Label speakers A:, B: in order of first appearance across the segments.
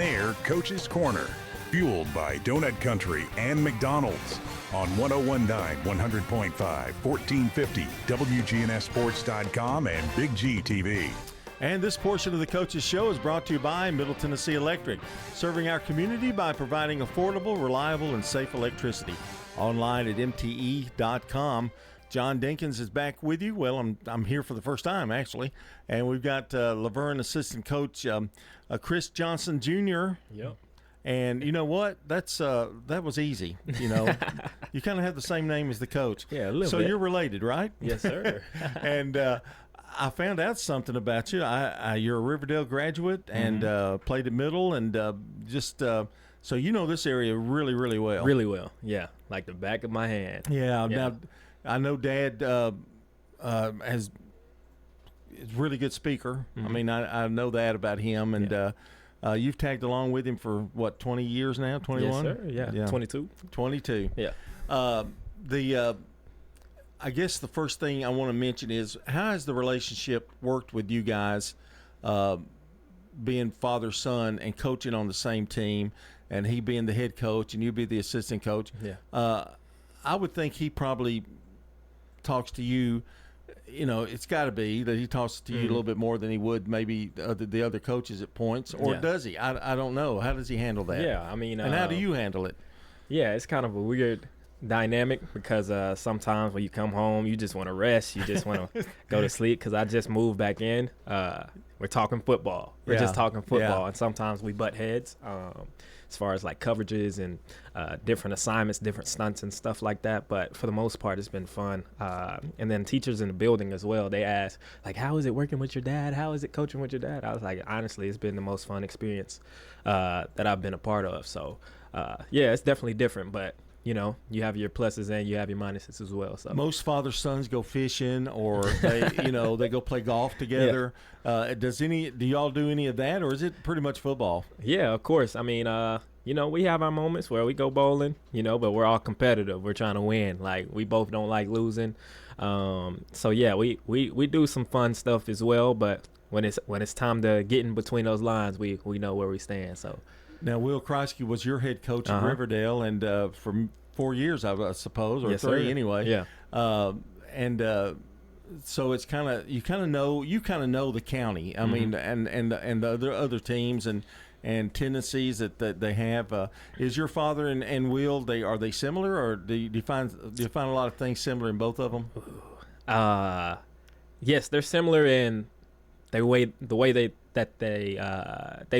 A: There, Coach's Corner, fueled by Donut Country and McDonald's on 101.9, 100.5, 1450, WGNSSports.com, and BigGTV.
B: And this portion of the Coach's Show is brought to you by Middle Tennessee Electric, serving our community by providing affordable, reliable, and safe electricity. Online at mte.com. John Dinkins is back with you. Well, I'm here for the first time, actually. And we've got Laverne assistant coach Chris Johnson Jr.
C: Yep.
B: And you know what? That was easy. You know, you kind of have the same name as the coach.
C: Yeah, a little bit.
B: So you're related, right?
C: Yes, sir.
B: And I found out something about you. You're a Riverdale graduate and played at Middle, and so you know this area really, really well.
C: Really well, yeah, like the back of my hand.
B: Yeah. Now, I know Dad is a really good speaker. I mean, I know that about him, and you've tagged along with him for what, 20 years now? 21?
C: Yes, sir. Yeah. 22.
B: 22.
C: Yeah.
B: I guess the first thing I want to mention is, how has the relationship worked with you guys, being father son and coaching on the same team, and he being the head coach and you be the assistant coach?
C: Yeah.
B: I would think he probably talks to you. You know, it's got to be that he talks to you a little bit more than he would maybe the other coaches at points, or does he? I don't know. How does he handle that?
C: Yeah, I mean,
B: and how do you handle it?
C: Yeah, it's kind of a weird dynamic because sometimes when you come home, you just want to rest. You just want to go to sleep because I just moved back in. We're talking football. We're just talking football, and sometimes we butt heads as far as like coverages and different assignments, different stunts and stuff like that. But for the most part, it's been fun. And then teachers in the building as well, they ask, like, how is it working with your dad? How is it coaching with your dad? I was like, honestly, it's been the most fun experience that I've been a part of. So, yeah, it's definitely different, but you know, you have your pluses and you have your minuses as well. So
B: most father sons go fishing, or they go play golf together. Yeah. Do y'all do any of that, or is it pretty much football?
C: Yeah, of course. I mean, we have our moments where we go bowling, but we're all competitive. We're trying to win. Like, we both don't like losing. So yeah, we do some fun stuff as well. But when it's time to get in between those lines, we know where we stand. So.
B: Now, Will Kreisky was your head coach at Riverdale, and for 4 years, I suppose, or
C: yes,
B: 3
C: sir.
B: Anyway.
C: Yeah.
B: So it's kind of you kind of know the county. I mean, and the other teams and tendencies that they have. Is your father and Will, are they similar, or do you find a lot of things similar in both of them?
C: Yes, they're similar in the way they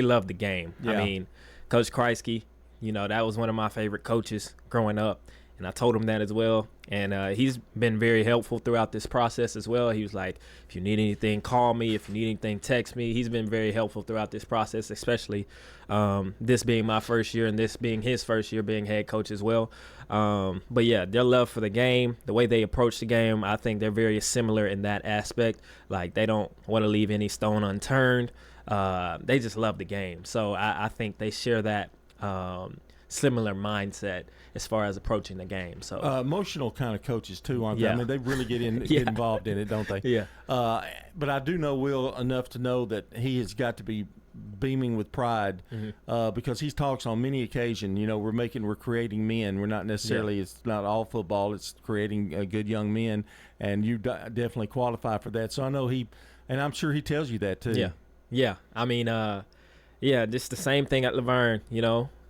C: love the game. Yeah. I mean, Coach Kreisky, that was one of my favorite coaches growing up, and I told him that as well. And he's been very helpful throughout this process as well. He was like, if you need anything, call me. If you need anything, text me. He's been very helpful throughout this process, especially this being my first year and this being his first year being head coach as well. But yeah, their love for the game, the way they approach the game, I think they're very similar in that aspect. Like, they don't want to leave any stone unturned. They just love the game. So I think they share that similar mindset as far as approaching the game. So
B: emotional kind of coaches too, aren't they?
C: Yeah.
B: I mean, they really get involved in it, don't they?
C: Yeah.
B: But I do know Will enough to know that he has got to be beaming with pride because he talks on many occasions. We're creating men. We're not necessarily. Yeah. It's not all football. It's creating good young men, and you definitely qualify for that. So I know and I'm sure he tells you that too.
C: Yeah. Yeah. I mean, just the same thing at Laverne.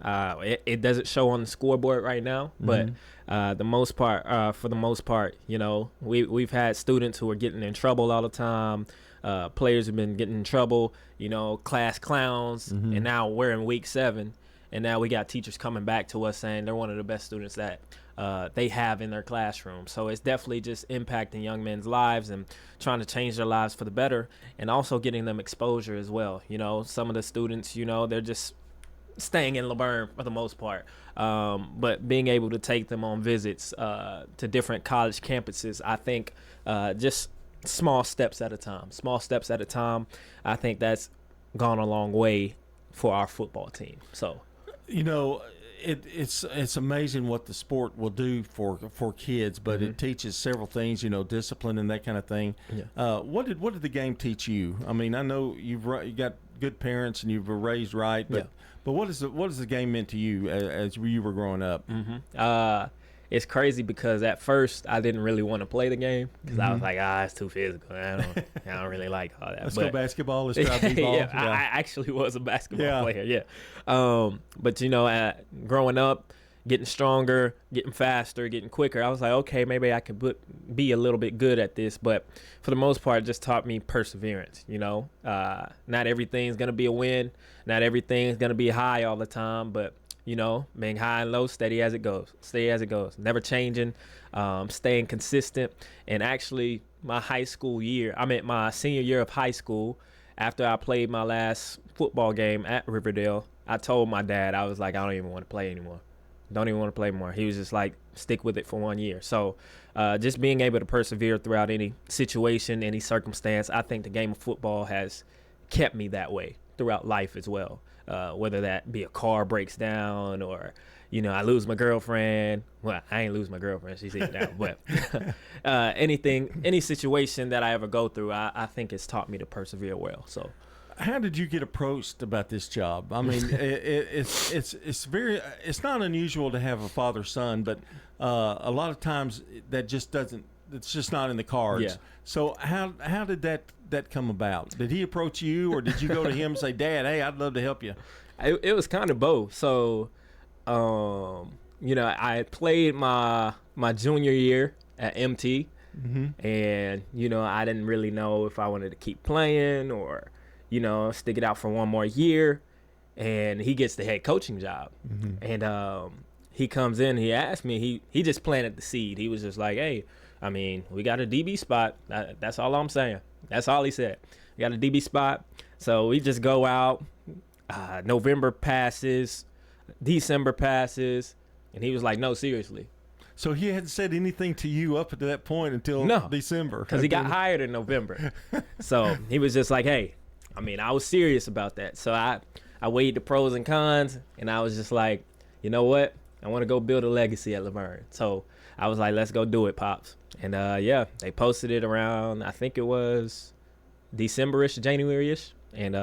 C: It doesn't show on the scoreboard right now, but for the most part, we've had students who are getting in trouble all the time. Players have been getting in trouble, class clowns, and now we're in week 7, and now we got teachers coming back to us saying they're one of the best students that they have in their classroom. So it's definitely just impacting young men's lives and trying to change their lives for the better, and also getting them exposure as well. Some of the students, they're just staying in Laverne for the most part, but being able to take them on visits to different college campuses, I think just small steps at a time, I think that's gone a long way for our football team. So
B: it's amazing what the sport will do for kids, but it teaches several things, discipline and that kind of thing.
C: Yeah.
B: What did the game teach you? I mean, I know you got good parents and you were raised right. But what is the game meant to you as you were growing up?
C: It's crazy because at first I didn't really want to play the game because I was like, it's too physical. I don't really like all that.
B: Let's go basketball. Let's try b-ball.
C: Yeah, I actually was a basketball player. Yeah. But growing up, getting stronger, getting faster, getting quicker, I was like, okay, maybe I could be a little bit good at this. But for the most part, it just taught me perseverance. Not everything's gonna be a win. Not everything's gonna be high all the time, but being high and low, steady as it goes, never changing, staying consistent. And actually, my senior year of high school, after I played my last football game at Riverdale, I told my dad, I was like, I don't even want to play anymore. Don't even want to play more. He was just like, stick with it for 1 year. So just being able to persevere throughout any situation, any circumstance, I think the game of football has kept me that way throughout life as well. Whether that be a car breaks down or, I lose my girlfriend. Well, I ain't lose my girlfriend. She's sitting down. But any situation that I ever go through, I think it's taught me to persevere well. So.
B: How did you get approached about this job? I mean, it's not unusual to have a father-son, but a lot of times it's just not in the cards.
C: Yeah.
B: So how did that come about? Did he approach you, or did you go to him and say, Dad, hey, I'd love to help you?
C: It was kind of both. So, I played my junior year at MT, and, I didn't really know if I wanted to keep playing or stick it out for one more year. And he gets the head coaching job. And he comes in, he asked me, he just planted the seed. He was just like, hey, we got a DB spot. That's all I'm saying. That's all he said. We got a DB spot. So we just go out. November passes, December passes. And he was like, no, seriously.
B: So he hadn't said anything to you up to that point until December.
C: Because he got hired in November. So he was just like, hey, I was serious about that. So I weighed the pros and cons, and I was just like, you know what? I want to go build a legacy at Laverne. So I was like, let's go do it, Pops. And, they posted it around, I think it was December-ish, January-ish. And,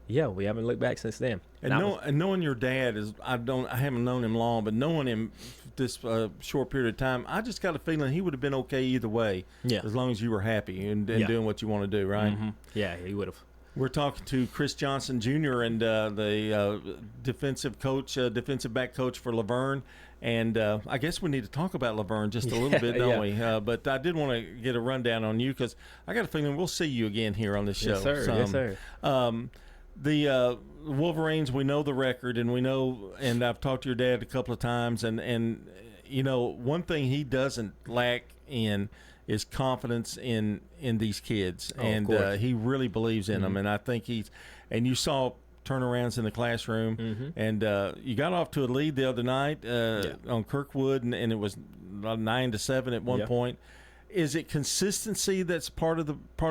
C: we haven't looked back since then.
B: And knowing your dad I haven't known him long, but knowing him this short period of time, I just got a feeling he would have been okay either way. Yeah. As long as you were happy and doing what you want to do, right?
C: Yeah, he would have.
B: We're talking to Chris Johnson Jr. and the defensive back coach for Laverne. And I guess we need to talk about Laverne just a little bit, don't we? But I did want to get a rundown on you because I got a feeling we'll see you again here on this show.
C: Yes, sir. Yes, sir.
B: The Wolverines, we know the record, and we know, and I've talked to your dad a couple of times, and one thing he doesn't lack in is confidence in these kids, and he really believes in them. And I think and you saw turnarounds in the classroom, and you got off to a lead the other night on Kirkwood, and it was 9-7 at one point. Is it consistency that's part of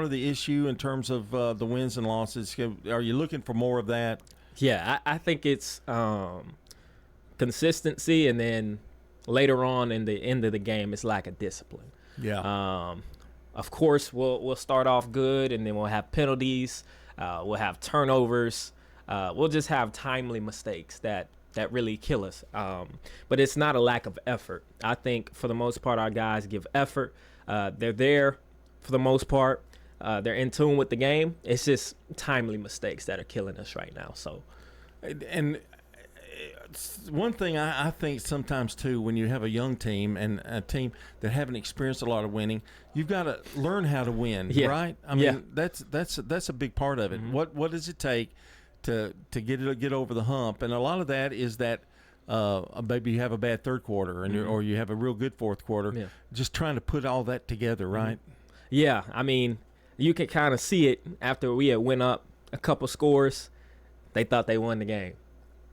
B: the issue in terms of the wins and losses? Are you looking for more of that?
C: Yeah, I think it's consistency, and then later on in the end of the game, it's lack of discipline. Yeah. Of course, we'll start off good, and then we'll have penalties. We'll have turnovers. We'll just have timely mistakes that really kill us. But it's not a lack of effort. I think for the most part, our guys give effort. They're there for the most part. They're in tune with the game. It's just timely mistakes that are killing us right now. So,
B: and one thing I think sometimes too, when you have a young team and a team that haven't experienced a lot of winning, you've got to learn how to win, right? I mean, that's a big part of it. What does it take to get over the hump? And a lot of that is that maybe you have a bad third quarter or you have a real good fourth quarter. Yeah. Just trying to put all that together, right?
C: Yeah, I mean, you can kind of see it after we had went up a couple scores. They thought they won the game.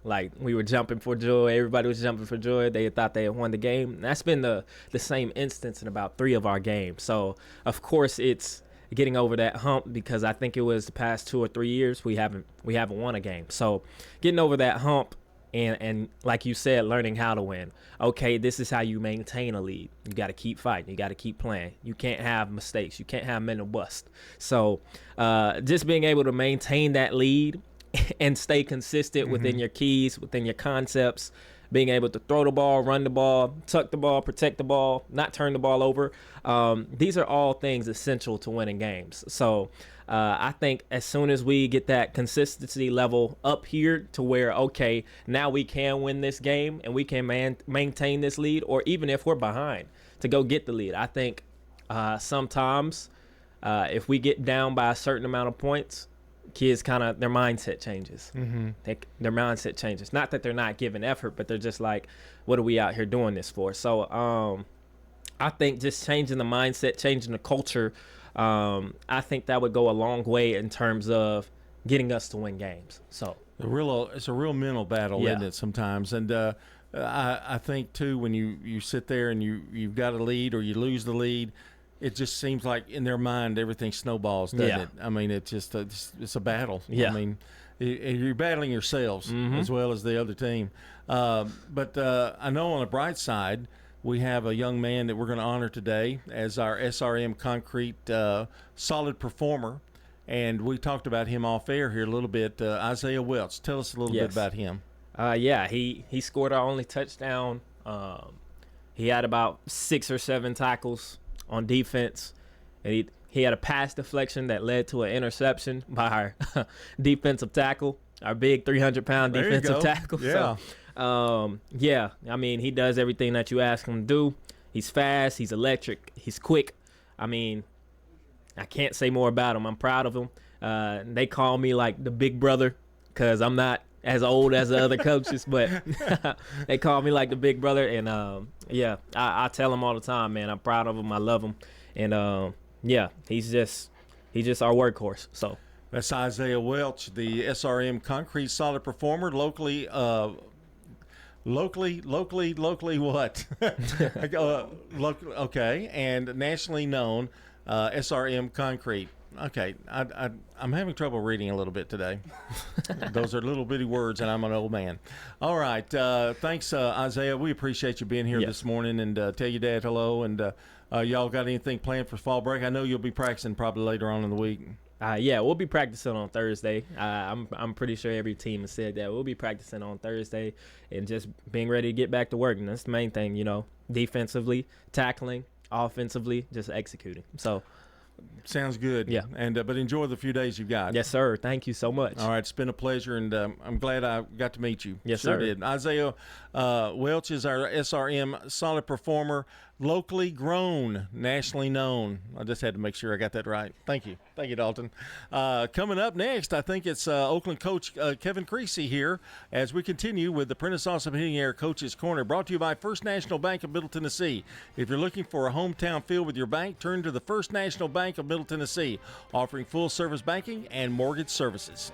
C: Like, we were jumping for joy. Everybody was jumping for joy. They thought they had won the game. And that's been the same instance in about 3 of our games. So, of course, it's getting over that hump because I think it was the past 2 or 3 years we haven't won a game. So, getting over that hump and like you said, learning how to win. Okay, this is how you maintain a lead. You got to keep fighting. You got to keep playing. You can't have mistakes. You can't have mental bust. So, just being able to maintain that lead and stay consistent within your keys, within your concepts, being able to throw the ball, run the ball, tuck the ball, protect the ball, not turn the ball over. These are all things essential to winning games. So I think as soon as we get that consistency level up here to where, okay, now we can win this game and we can maintain this lead, or even if we're behind, to go get the lead. I think sometimes if we get down by a certain amount of points, kids kind of, their mindset changes. Their mindset changes. Not that they're not giving effort, but they're just like, what are we out here doing this for? So I think just changing the mindset, changing the culture, I think that would go a long way in terms of getting us to win games. So
B: it's a real mental battle, isn't it, sometimes? And I think, too, when you sit there and you've got a lead or you lose the lead, it just seems like in their mind everything snowballs, doesn't it? I mean, it's just it's a battle. I mean, you're battling yourselves as well as the other team. But I know on the bright side, we have a young man that we're going to honor today as our SRM Concrete Solid Performer. And we talked about him off air here a little bit. Isaiah Welch, tell us a little bit about him.
C: He scored our only touchdown. He had about 6 or 7 tackles on defense, and he had a pass deflection that led to an interception by our defensive tackle, our big 300-pound defensive tackle. So, I mean, he does everything that you ask him to do. He's fast, he's electric, he's quick. I mean, I can't say more about him. I'm proud of him. They call me like the big brother because I'm not as old as the other coaches, but they call me like the big brother. And I tell him all the time, man, I'm proud of him. I love him. And he's just our workhorse. So
B: that's Isaiah Welch, the SRM Concrete Solid Performer, locally what? Okay, and nationally known SRM Concrete. Okay, I'm having trouble reading a little bit today. Those are little bitty words, and I'm an old man. All right, thanks, Isaiah. We appreciate you being here this morning, and tell your dad hello. And y'all got anything planned for fall break? I know you'll be practicing probably later on in the week.
C: We'll be practicing on Thursday. I'm pretty sure every team has said that. We'll be practicing on Thursday and just being ready to get back to work. And that's the main thing, defensively, tackling, offensively, just executing. So.
B: Sounds good. Yeah. And but enjoy the few days you've got.
C: Yes, sir. Thank you so much.
B: All right. It's been a pleasure, and I'm glad I got to meet you.
C: Yes,
B: sure
C: sir.
B: Did. Isaiah Welch is our SRM Solid Performer, locally grown, nationally known. I just had to make sure I got that right. Thank you. Thank you, Dalton. Coming up next, I think it's Oakland coach Kevin Creasy here as we continue with the Prentice Awesome Heating Air Coach's Corner, brought to you by First National Bank of Middle Tennessee. If you're looking for a hometown feel with your bank, turn to the First National Bank of Middle Tennessee, offering full-service banking and mortgage services.